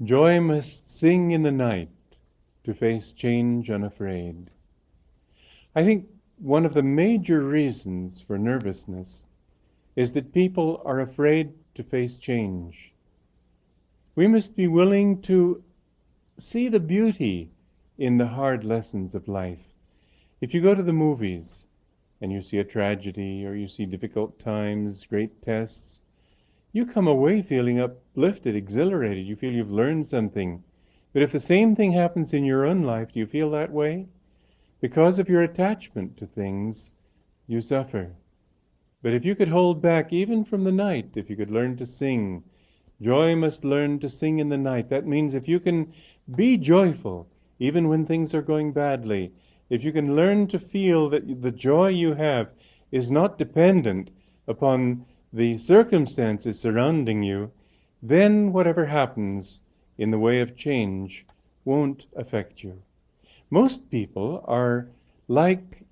Joy must sing in the night to face change unafraid. I think one of the major reasons for nervousness is that people are afraid to face change. We must be willing to see the beauty in the hard lessons of life. If you go to the movies and you see a tragedy or you see difficult times, great tests, you come away feeling uplifted, exhilarated. You feel you've learned something. But if the same thing happens in your own life, do you feel that way? Because of your attachment to things, you suffer. But if you could hold back even from the night, if you could learn to sing, joy must learn to sing in the night. That means if you can be joyful even when things are going badly, if you can learn to feel that the joy you have is not dependent upon the circumstances surrounding you, then whatever happens in the way of change won't affect you. Most people are like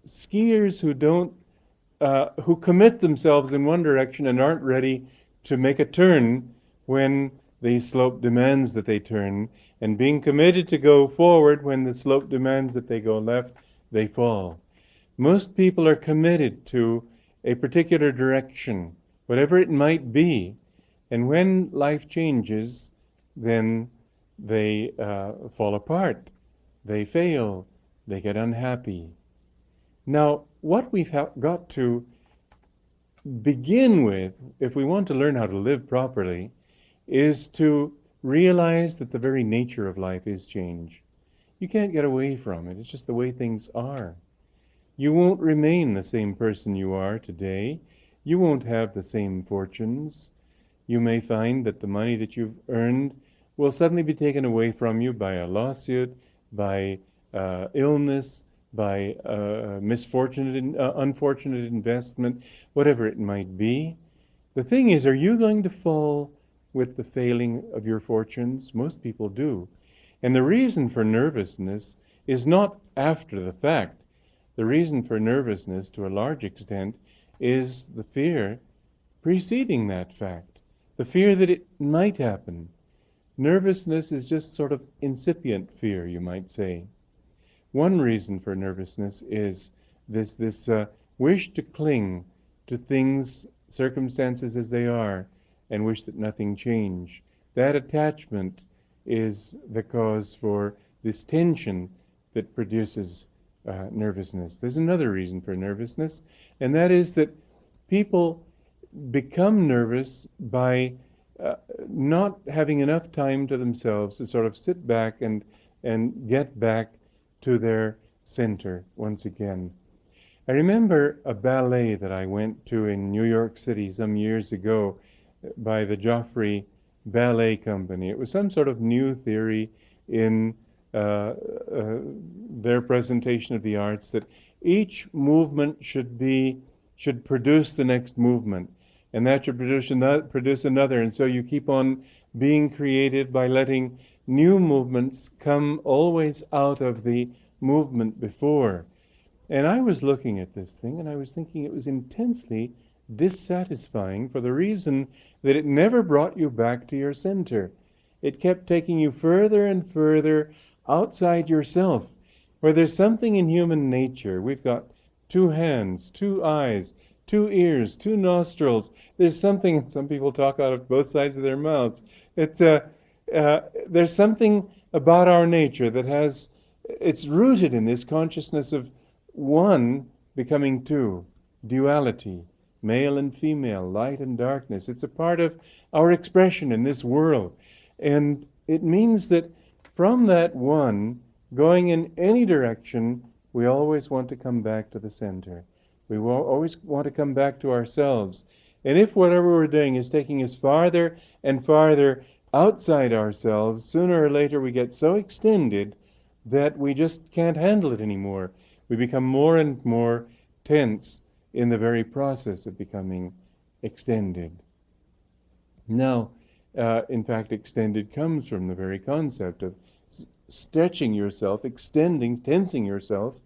skiers who commit themselves in one direction and aren't ready to make a turn when the slope demands that they turn, and being committed to go forward when the slope demands that they go left, they fall. Most people are committed to a particular direction, whatever it might be, and when life changes, then they fall apart, they fail, they get unhappy. Now, what we've got to begin with, if we want to learn how to live properly, is to realize that the very nature of life is change. You can't get away from it. It's just the way things are. You won't remain the same person you are today. You won't have the same fortunes. You may find that the money that you've earned will suddenly be taken away from you by a lawsuit, by illness, by unfortunate investment, whatever it might be. The thing is, are you going to fall with the failing of your fortunes? Most people do. And the reason for nervousness is not after the fact. The reason for nervousness, to a large extent, is the fear preceding that fact, the fear that it might happen. Nervousness is just sort of incipient fear, you might say. One reason for nervousness is this wish to cling to things, circumstances as they are, and wish that nothing change. That attachment is the cause for this tension that produces nervousness. There's another reason for nervousness, and that is that people become nervous by not having enough time to themselves to sort of sit back and get back to their center once again. I remember a ballet that I went to in New York City some years ago by the Joffrey Ballet Company. It was some sort of new theory in their presentation of the arts that each movement should produce the next movement, and that should produce another, and so you keep on being creative by letting new movements come always out of the movement before. And I was looking at this thing and I was thinking it was intensely dissatisfying for the reason that it never brought you back to your center. It kept taking you further and further outside yourself, where there's something in human nature. We've got 2 hands, 2 eyes, 2 ears, 2 nostrils. There's something, some people talk out of both sides of their mouths. There's something about our nature that it's rooted in this consciousness of one becoming 2, duality, male and female, light and darkness. It's a part of our expression in this world. And it means that from that one, going in any direction, we always want to come back to the center. We will always want to come back to ourselves. And if whatever we're doing is taking us farther and farther outside ourselves, sooner or later we get so extended that we just can't handle it anymore. We become more and more tense in the very process of becoming extended. Now, in fact, extended comes from the very concept of stretching yourself, extending, tensing yourself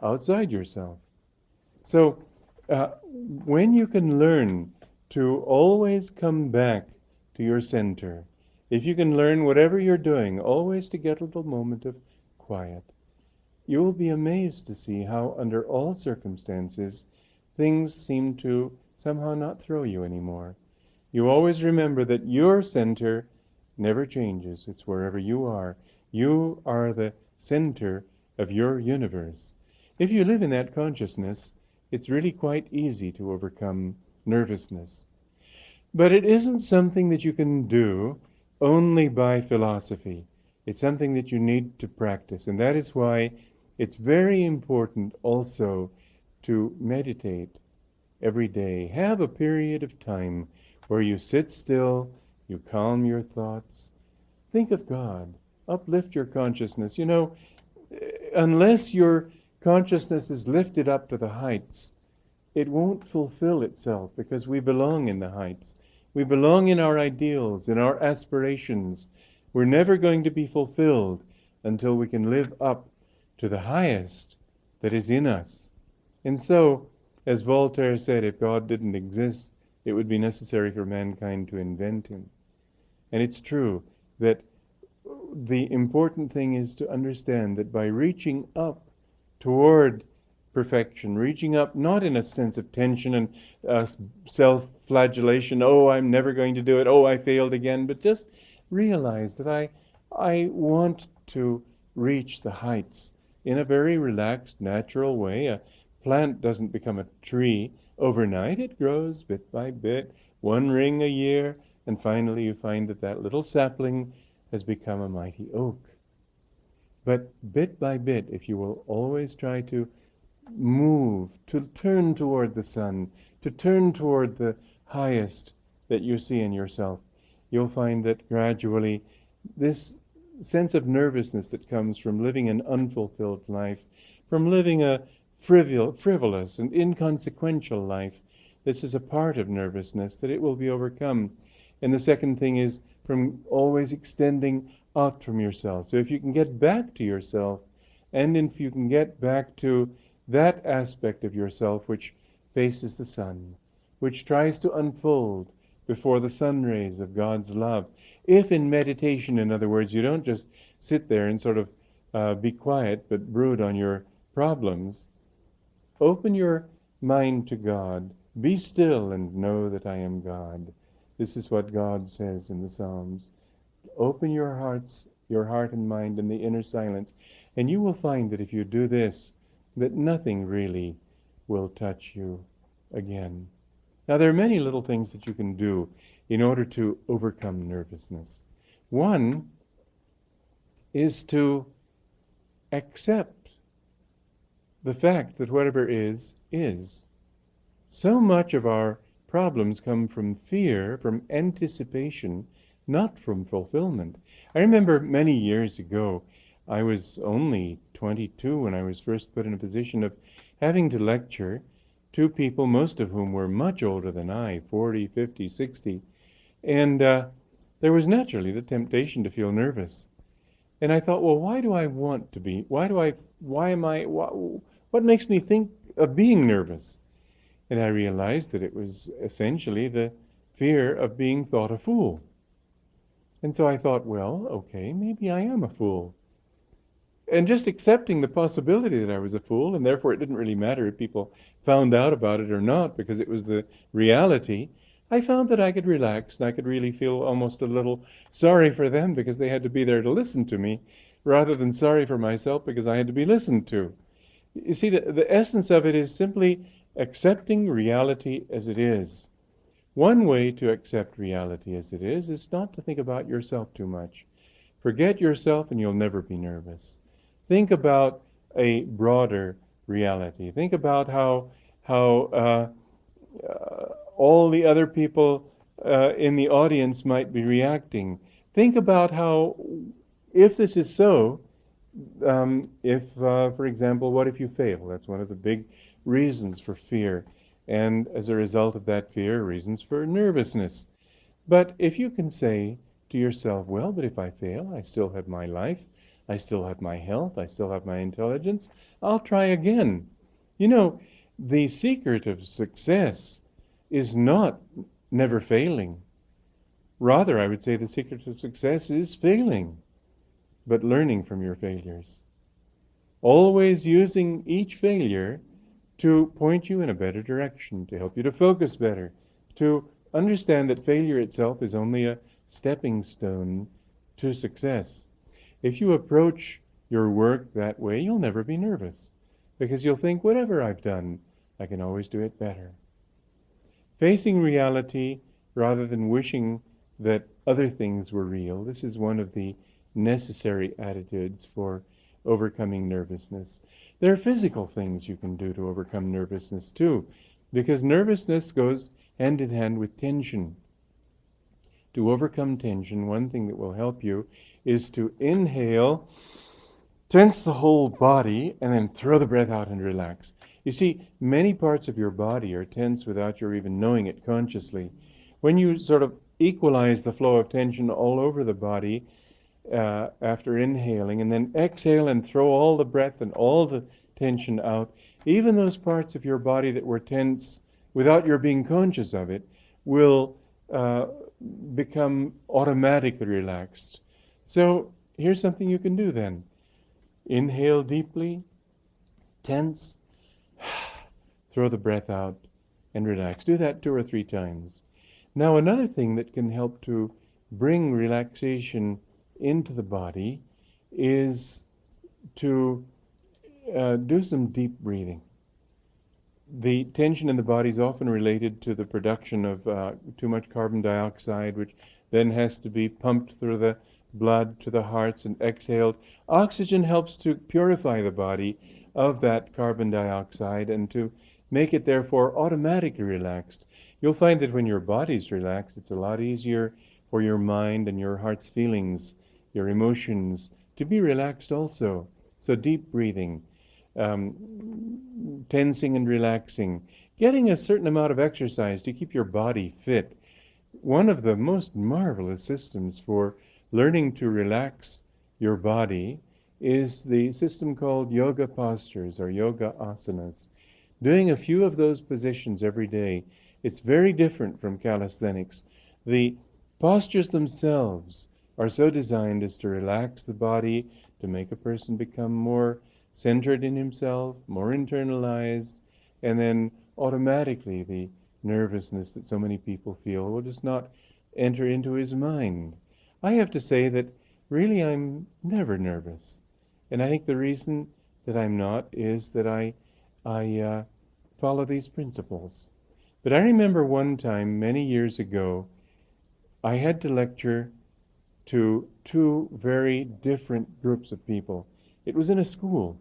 outside yourself. So when you can learn to always come back to your center, if you can learn whatever you're doing, always to get a little moment of quiet, you will be amazed to see how under all circumstances things seem to somehow not throw you anymore. You always remember that your center never changes. It's wherever you are. You are the center of your universe. If you live in that consciousness, it's really quite easy to overcome nervousness. But it isn't something that you can do only by philosophy. It's something that you need to practice. And that is why it's very important also to meditate every day. Have a period of time where you sit still, you calm your thoughts, think of God, uplift your consciousness. You know, unless your consciousness is lifted up to the heights, it won't fulfill itself, because we belong in the heights. We belong in our ideals, in our aspirations. We're never going to be fulfilled until we can live up to the highest that is in us. And so, as Voltaire said, if God didn't exist, it would be necessary for mankind to invent him. And it's true that the important thing is to understand that by reaching up toward perfection, reaching up not in a sense of tension and self-flagellation, oh, I'm never going to do it, oh, I failed again, but just realize that I want to reach the heights in a very relaxed, natural way. A plant doesn't become a tree overnight. It grows bit by bit, one ring a year, and finally you find that that little sapling has become a mighty oak. But bit by bit, if you will always try to move, to turn toward the sun, to turn toward the highest that you see in yourself, you'll find that gradually this sense of nervousness that comes from living an unfulfilled life, from living a frivolous and inconsequential life, this is a part of nervousness, that it will be overcome. And the second thing is from always extending out from yourself. So if you can get back to yourself, and if you can get back to that aspect of yourself which faces the sun, which tries to unfold before the sun rays of God's love. If in meditation, in other words, you don't just sit there and sort of be quiet but brood on your problems, open your mind to God. Be still and know that I am God. This is what God says in the Psalms. Open your heart and mind in the inner silence, and you will find that if you do this, that nothing really will touch you again. Now, there are many little things that you can do in order to overcome nervousness. One is to accept the fact that whatever is. So much of our problems come from fear, from anticipation, not from fulfillment. I remember many years ago, I was only 22 when I was first put in a position of having to lecture to people, most of whom were much older than I, 40, 50, 60. And there was naturally the temptation to feel nervous. And I thought, well, why do I want to be? What makes me think of being nervous? And I realized that it was essentially the fear of being thought a fool. And so I thought, well, okay, maybe I am a fool. And just accepting the possibility that I was a fool, and therefore it didn't really matter if people found out about it or not, because it was the reality, I found that I could relax, and I could really feel almost a little sorry for them because they had to be there to listen to me, rather than sorry for myself because I had to be listened to. You see, the essence of it is simply accepting reality as it is. One way to accept reality as it is not to think about yourself too much. Forget yourself and you'll never be nervous. Think about a broader reality. Think about how all the other people in the audience might be reacting. Think about how, if this is so, for example, what if you fail? That's one of the big reasons for fear. And as a result of that fear, reasons for nervousness. But if you can say to yourself, well, but if I fail, I still have my life, I still have my health, I still have my intelligence, I'll try again. You know, the secret of success is not never failing. Rather, I would say the secret of success is failing, but learning from your failures. Always using each failure to point you in a better direction, to help you to focus better, to understand that failure itself is only a stepping stone to success. If you approach your work that way, you'll never be nervous, because you'll think, whatever I've done, I can always do it better. Facing reality rather than wishing that other things were real, this is one of the necessary attitudes for overcoming nervousness. There are physical things you can do to overcome nervousness too, because nervousness goes hand in hand with tension. To overcome tension, one thing that will help you is to inhale, tense the whole body, and then throw the breath out and relax. You see, many parts of your body are tense without your even knowing it consciously. When you sort of equalize the flow of tension all over the body after inhaling, and then exhale and throw all the breath and all the tension out, even those parts of your body that were tense without your being conscious of it will become automatically relaxed. So here's something you can do then. Inhale deeply, tense, throw the breath out, and relax. Do that 2 or 3 times. Now, another thing that can help to bring relaxation into the body is to do some deep breathing. The tension in the body is often related to the production of too much carbon dioxide, which then has to be pumped through the blood to the hearts and exhaled. Oxygen helps to purify the body of that carbon dioxide and to make it therefore automatically relaxed. You'll find that when your body's relaxed, it's a lot easier for your mind and your heart's feelings, your emotions, to be relaxed also. So deep breathing, tensing and relaxing, getting a certain amount of exercise to keep your body fit. One of the most marvelous systems for learning to relax your body is the system called yoga postures or yoga asanas. Doing a few of those positions every day, it's very different from calisthenics. The postures themselves are so designed as to relax the body, to make a person become more centered in himself, more internalized, and then automatically the nervousness that so many people feel will just not enter into his mind. I have to say that really I'm never nervous. And I think the reason that I'm not is that I follow these principles. But I remember one time, many years ago, I had to lecture to 2 very different groups of people. It was in a school,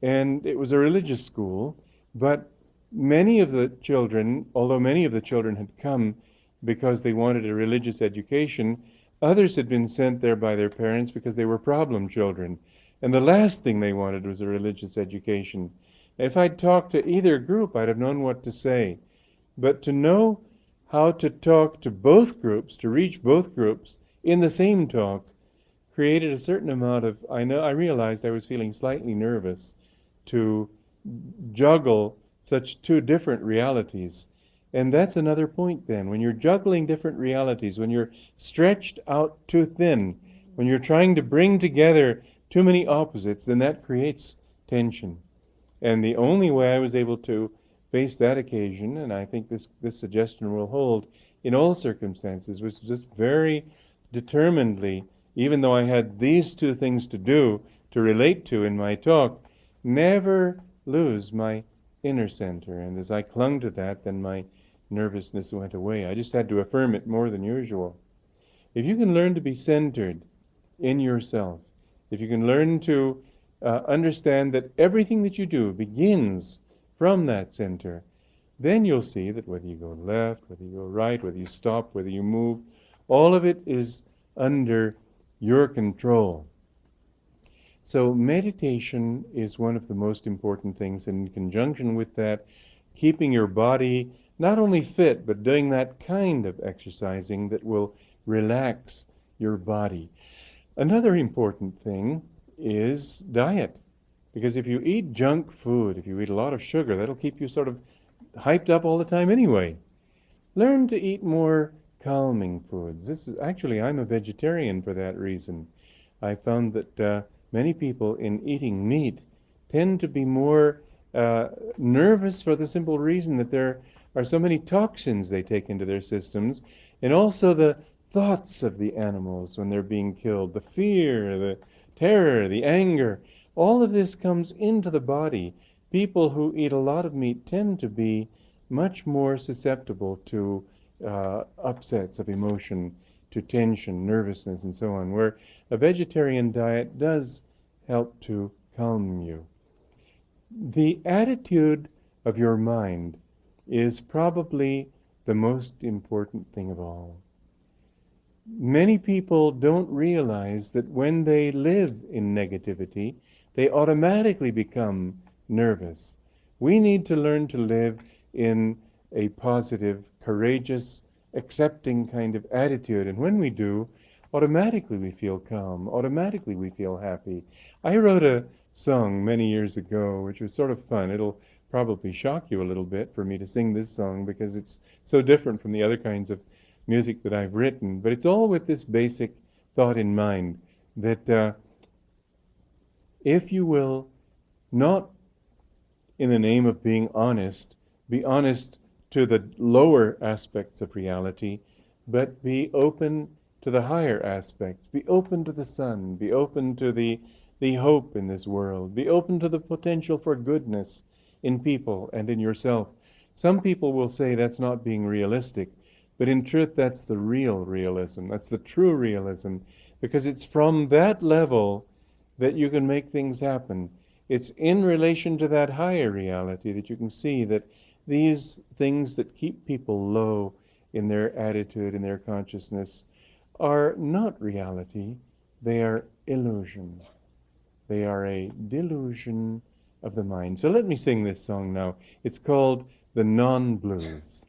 and it was a religious school, but many of the children, although many of the children had come because they wanted a religious education, others had been sent there by their parents because they were problem children. And the last thing they wanted was a religious education. If I'd talked to either group, I'd have known what to say. But to know how to talk to both groups, to reach both groups in the same talk, created a certain amount of, I realized I was feeling slightly nervous to juggle such 2 different realities. And that's another point then. When you're juggling different realities, when you're stretched out too thin, when you're trying to bring together too many opposites, then that creates tension. And the only way I was able to face that occasion, and I think this suggestion will hold in all circumstances, was just very determinedly, even though I had these 2 things to do, to relate to in my talk, never lose my inner center. And as I clung to that, then my nervousness went away. I just had to affirm it more than usual. If you can learn to be centered in yourself, if you can learn to understand that everything that you do begins from that center, then you'll see that whether you go left, whether you go right, whether you stop, whether you move, all of it is under your control. So meditation is one of the most important things, and in conjunction with that, keeping your body not only fit, but doing that kind of exercising that will relax your body. Another important thing is diet. Because if you eat junk food, if you eat a lot of sugar, that'll keep you sort of hyped up all the time anyway. Learn to eat more calming foods. This is actually, I'm a vegetarian for that reason. I found that many people in eating meat tend to be more nervous for the simple reason that there are so many toxins they take into their systems, and also the thoughts of the animals when they're being killed, the fear, the terror, the anger, all of this comes into the body. People who eat a lot of meat tend to be much more susceptible to upsets of emotion, to tension, nervousness, and so on, where a vegetarian diet does help to calm you. The attitude of your mind is probably the most important thing of all. Many people don't realize that when they live in negativity, they automatically become nervous. We need to learn to live in a positive, courageous, accepting kind of attitude. And when we do, automatically we feel calm, automatically we feel happy. I wrote a song many years ago, which was sort of fun. It'll probably shock you a little bit for me to sing this song because it's so different from the other kinds of music that I've written. But it's all with this basic thought in mind that if you will, not in the name of being honest, be honest to the lower aspects of reality, but be open to the higher aspects. Be open to the sun. Be open to the hope in this world. Be open to the potential for goodness in people and in yourself. Some people will say that's not being realistic, but in truth that's the real realism. That's the true realism, because it's from that level that you can make things happen. It's in relation to that higher reality that you can see that these things that keep people low in their attitude, in their consciousness, are not reality. They are illusion. They are a delusion of the mind. So let me sing this song now. It's called The Non-Blues.